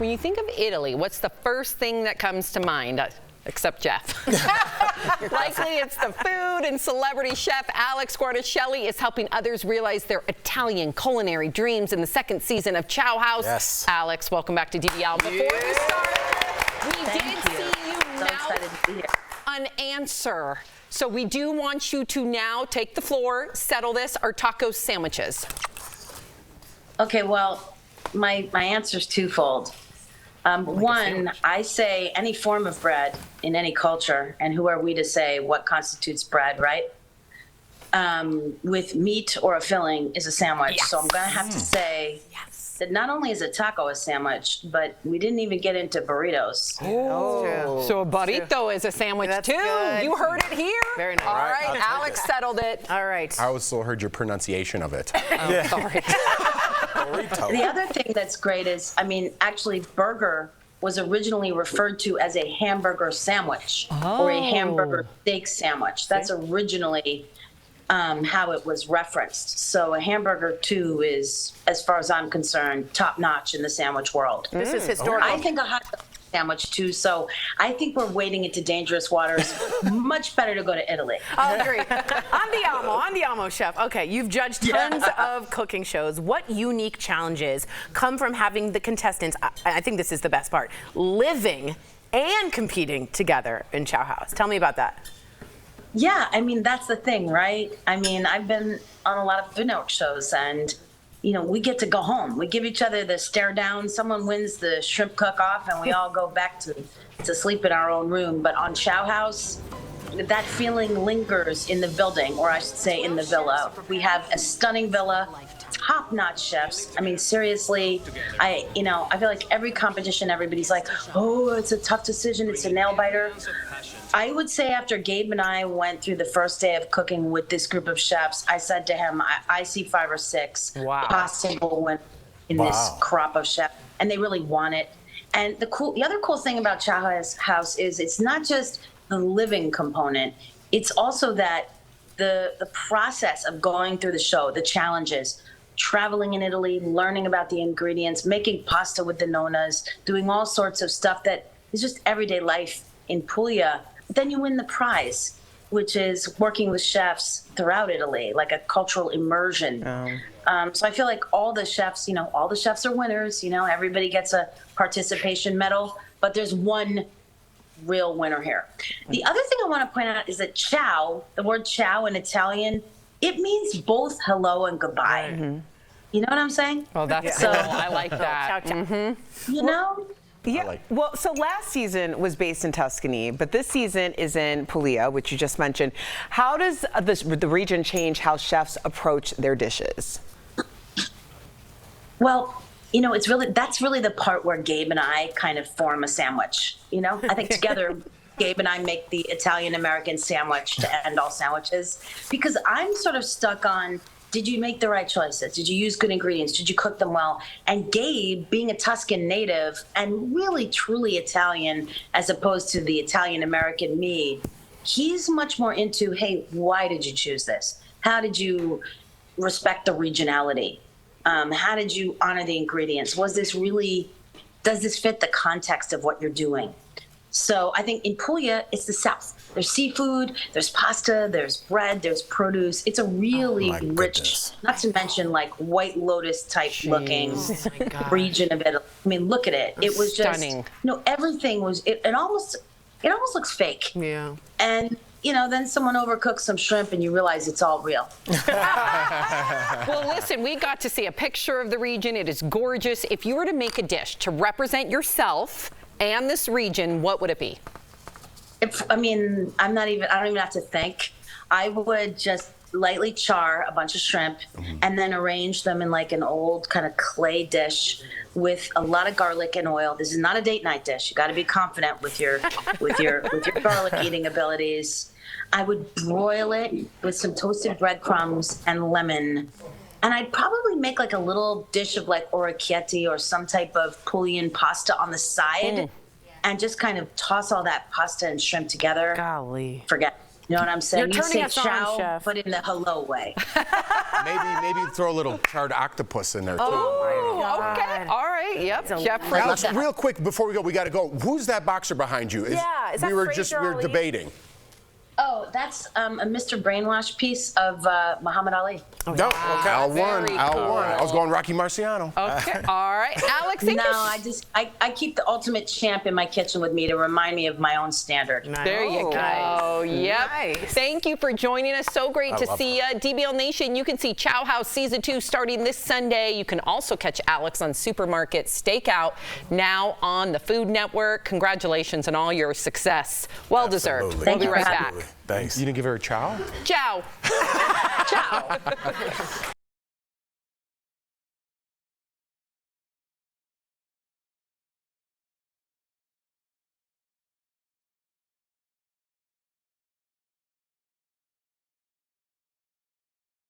When you think of Italy, what's the first thing that comes to mind? Except Jeff. Likely it's the food, and celebrity chef Alex Guarnaschelli is helping others realize their Italian culinary dreams in the second season of Chow House. Yes. Alex, welcome back to DBL. Before we start, we did see you mouth an answer. So we do want you to now take the floor, settle this. Are tacos sandwiches? Okay, well, my answer's twofold. One, I say any form of bread in any culture, and who are we to say what constitutes bread, right? With meat or a filling is a sandwich. Yes. So I'm going to have to say that not only is a taco a sandwich, but we didn't even get into burritos. Oh, so a burrito is a sandwich too. Good. You heard it here. Very nice. All All right, right, I'll take Alex it. settled it. All right. I also heard your pronunciation of it. Oh, sorry. Burrito. The other thing that's great is, I mean, actually, burger was originally referred to as a hamburger sandwich or a hamburger steak sandwich. That's originally how it was referenced. So a hamburger, too, is, as far as I'm concerned, top notch in the sandwich world. This is historical. I think a hot dog sandwich, too. So I think we're wading into dangerous waters. Much better to go to Italy. I'll agree. Andiamo, chef. Okay, you've judged tons of cooking shows. What unique challenges come from having the contestants, I think this is the best part, living and competing together in Chow House? Tell me about that. Yeah, I mean, that's the thing, right? I mean, I've been on a lot of Food Network shows, and, you know, we get to go home. We give each other the stare down. Someone wins the shrimp cook-off, and we all go back to sleep in our own room. But on Chow House, that feeling lingers in the building, or I should say in the villa. We have a stunning villa, top-notch chefs. I mean, seriously, I feel like every competition, everybody's like, oh, it's a tough decision. It's a nail-biter. I would say after Gabe and I went through the first day of cooking with this group of chefs, I said to him, I see 5 or 6 possible winners in this crop of chefs, and they really want it. And the other cool thing about Chow House is it's not just the living component, it's also that the process of going through the show, the challenges, traveling in Italy, learning about the ingredients, making pasta with the nonnas, doing all sorts of stuff that is just everyday life in Puglia. Then you win the prize, which is working with chefs throughout Italy, like a cultural immersion. So I feel like all the chefs are winners. Everybody gets a participation medal, but there's one real winner here. The other thing I want to point out is that ciao, the word ciao in Italian, it means both hello and goodbye. Mm-hmm. You know what I'm saying? Oh, that's cool. I like that. Ciao, ciao. You know? Yeah. Well, so last season was based in Tuscany, but this season is in Puglia, which you just mentioned. How does the region change how chefs approach their dishes? Well, that's really the part where Gabe and I kind of form a sandwich. I think together, Gabe and I make the Italian-American sandwich to end all sandwiches, because I'm sort of stuck on, did you make the right choices? Did you use good ingredients? Did you cook them well? And Gabe, being a Tuscan native and really truly Italian, as opposed to the Italian-American me, he's much more into, hey, why did you choose this? How did you respect the regionality? How did you honor the ingredients? Does this fit the context of what you're doing? So I think in Puglia, it's the South. There's seafood, there's pasta, there's bread, there's produce. It's a really rich, not to mention like White Lotus type looking region of Italy. I mean, look at it. It was stunning. just, everything was, it almost looks fake. Yeah. And, then someone overcooks some shrimp and you realize it's all real. Well, listen, we got to see a picture of the region. It is gorgeous. If you were to make a dish to represent yourself and this region, what would it be? I don't even have to think. I would just lightly char a bunch of shrimp and then arrange them in like an old kind of clay dish with a lot of garlic and oil. This is not a date night dish. You got to be confident with your garlic eating abilities. I would broil it with some toasted breadcrumbs and lemon. And I'd probably make like a little dish of like orecchietti or some type of Puglian pasta on the side and just kind of toss all that pasta and shrimp together. Golly. Forget. You know what I'm saying? You're You turning say us on, chow, Chef. but in the hello way. Maybe throw a little charred octopus in there too. Oh, okay. All right. Yep. Chef Fraser. Alex, real quick before we go, we got to go. Who's that boxer behind you? Yeah, is that we were Fraser we were Ali? debating. Oh, that's a Mr. Brainwash piece of Muhammad Ali. No, okay. Al won. Very Al cool. won. I was going Rocky Marciano. Okay. All right. Alex, thank No, you. I keep the ultimate champ in my kitchen with me to remind me of my own standard. There you go. Nice. Yep. Nice. Thank you for joining us. So great to love see you. DBL Nation, you can see Chow House Season 2 starting this Sunday. You can also catch Alex on Supermarket Stakeout now on the Food Network. Congratulations on all your success. Well deserved. Absolutely. We'll be Thank right you. back. Absolutely. Thanks. You didn't give her a chow? Ciao. Ciao.